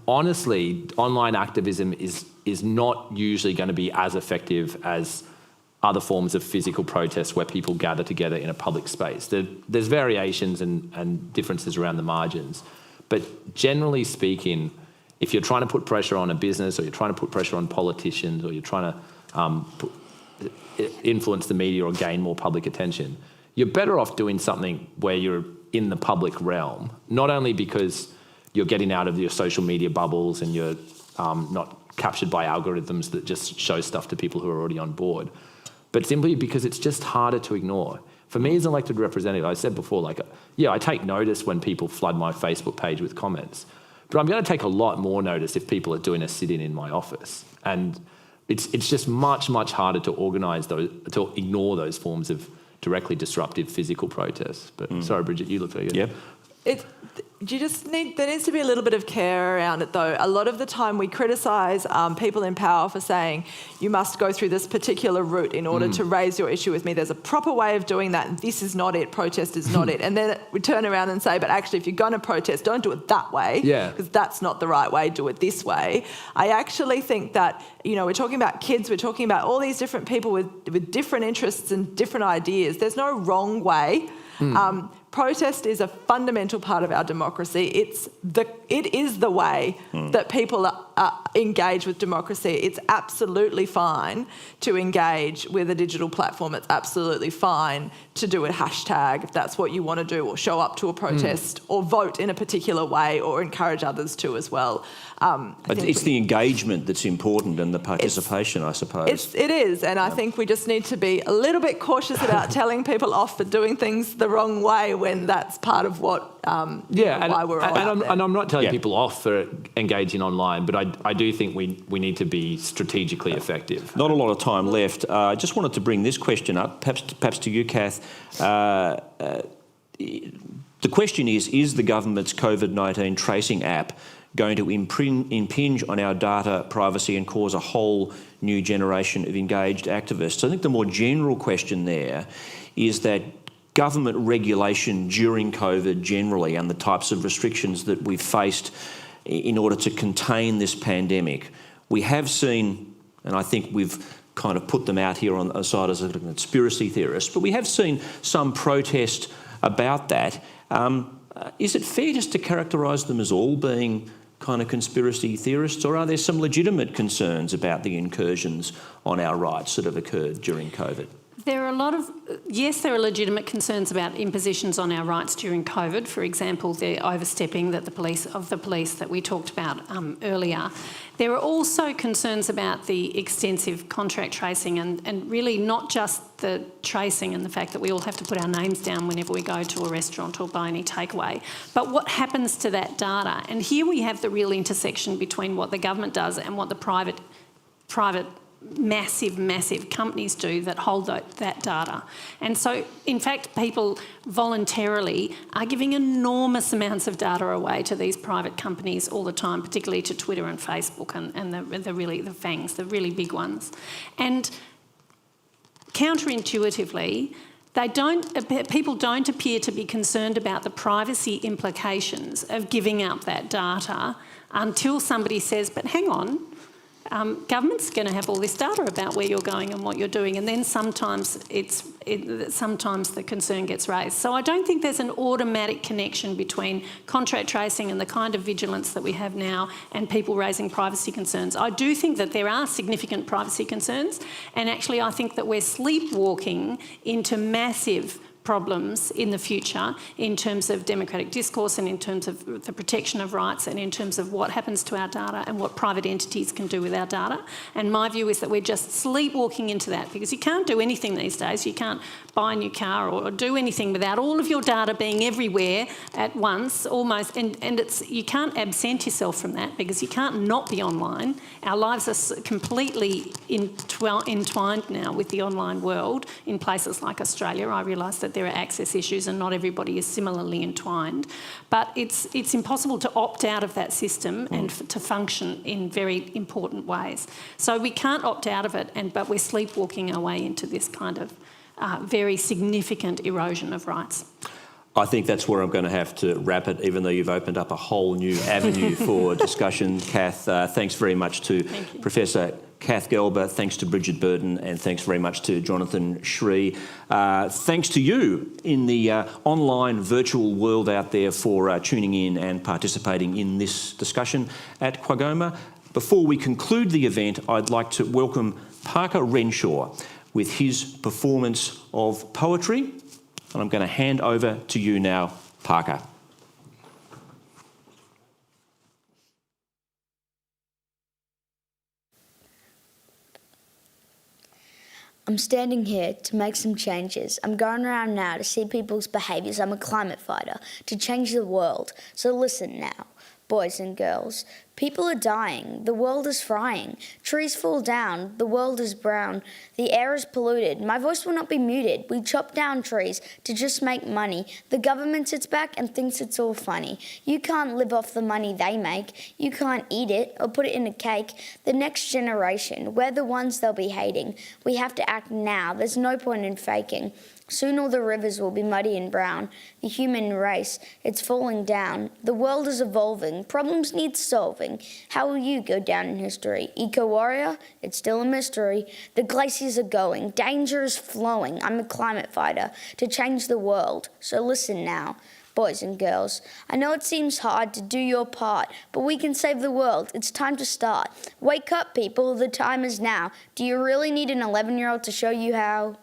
honestly, online activism is not usually going to be as effective as other forms of physical protest where people gather together in a public space. There's variations and differences around the margins. But generally speaking, if you're trying to put pressure on a business, or you're trying to put pressure on politicians, or you're trying to influence the media or gain more public attention, you're better off doing something where you're in the public realm, not only because you're getting out of your social media bubbles and you're not captured by algorithms that just show stuff to people who are already on board, but simply because it's just harder to ignore. For me as an elected representative, I said before, I take notice when people flood my Facebook page with comments, but I'm going to take a lot more notice if people are doing a sit-in in my office. And it's just much, much harder to organise those, to ignore those forms of directly disruptive physical protests. But sorry, Bridget, you look very good. Yep. There needs to be a little bit of care around it, though. A lot of the time we criticise people in power for saying you must go through this particular route in order to raise your issue with me. There's a proper way of doing that, and this is not it. Protest is not it. And then we turn around and say, but actually, if you're going to protest, don't do it that way, because that's not the right way. Do it this way. I actually think that, we're talking about kids, we're talking about all these different people with different interests and different ideas. There's no wrong way. Protest is a fundamental part of our democracy. It is the way that people engage with democracy. It's absolutely fine to engage with a digital platform. It's absolutely fine to do a hashtag if that's what you want to do, or show up to a protest, or vote in a particular way, or encourage others to as well. But it's the engagement that's important, and the participation, I suppose. It is, and I think we just need to be a little bit cautious about telling people off for doing things the wrong way when that's part of what why we're all out there. And I'm not telling people off for engaging online, but I do think we need to be strategically effective. Not a lot of time left. I just wanted to bring this question up, perhaps to you, Kath. The question is the government's COVID-19 tracing app going to impinge on our data privacy and cause a whole new generation of engaged activists? I think the more general question there is that government regulation during COVID generally, and the types of restrictions that we've faced in order to contain this pandemic, we have seen, and I think we've kind of put them out here on the side as a conspiracy theorist, but we have seen some protest about that. Is it fair just to characterise them as all being kind of conspiracy theorists, or are there some legitimate concerns about the incursions on our rights that have occurred during COVID? There are there are legitimate concerns about impositions on our rights during COVID. For example, the overstepping that the police that we talked about earlier. There are also concerns about the extensive contract tracing and really not just the tracing and the fact that we all have to put our names down whenever we go to a restaurant or buy any takeaway, but what happens to that data. And here we have the real intersection between what the government does and what the private massive companies do that hold that data. And so, in fact, people voluntarily are giving enormous amounts of data away to these private companies all the time, particularly to Twitter and Facebook and the FANGs, the really big ones. And counterintuitively, people don't appear to be concerned about the privacy implications of giving out that data until somebody says, but hang on, government's going to have all this data about where you're going and what you're doing, and then sometimes sometimes the concern gets raised. So I don't think there's an automatic connection between contract tracing and the kind of vigilance that we have now and people raising privacy concerns. I do think that there are significant privacy concerns, and actually I think that we're sleepwalking into massive problems in the future in terms of democratic discourse and in terms of the protection of rights and in terms of what happens to our data and what private entities can do with our data. And my view is that we're just sleepwalking into that, because you can't do anything these days. You can't buy a new car or do anything without all of your data being everywhere at once, almost. And you can't absent yourself from that, because you can't not be online. Our lives are completely entwined now with the online world in places like Australia. I realise that there are access issues and not everybody is similarly entwined, but it's impossible to opt out of that system and to function in very important ways. So we can't opt out of it, but we're sleepwalking our way into this kind of very significant erosion of rights. I think that's where I'm going to have to wrap it, even though you've opened up a whole new avenue for discussion. Kath, thanks very much to Professor Kath Gelber, thanks to Bridget Burton, and thanks very much to Jonathan Shree. Thanks to you in the online virtual world out there for tuning in and participating in this discussion at qagoma. Before we conclude the event, I'd like to welcome Parker Renshaw with his performance of poetry. And I'm going to hand over to you now, Parker. I'm standing here to make some changes. I'm going around now to see people's behaviours. I'm a climate fighter to change the world. So listen now, boys and girls. People are dying. The world is frying. Trees fall down. The world is brown. The air is polluted. My voice will not be muted. We chop down trees to just make money. The government sits back and thinks it's all funny. You can't live off the money they make. You can't eat it or put it in a cake. The next generation, we're the ones they'll be hating. We have to act now. There's no point in faking. Soon all the rivers will be muddy and brown. The human race, it's falling down. The world is evolving. Problems need solving. How will you go down in history? Eco-warrior? It's still a mystery. The glaciers are going. Danger is flowing. I'm a climate fighter to change the world. So listen now, boys and girls. I know it seems hard to do your part, but we can save the world. It's time to start. Wake up, people. The time is now. Do you really need an 11-year-old to show you how?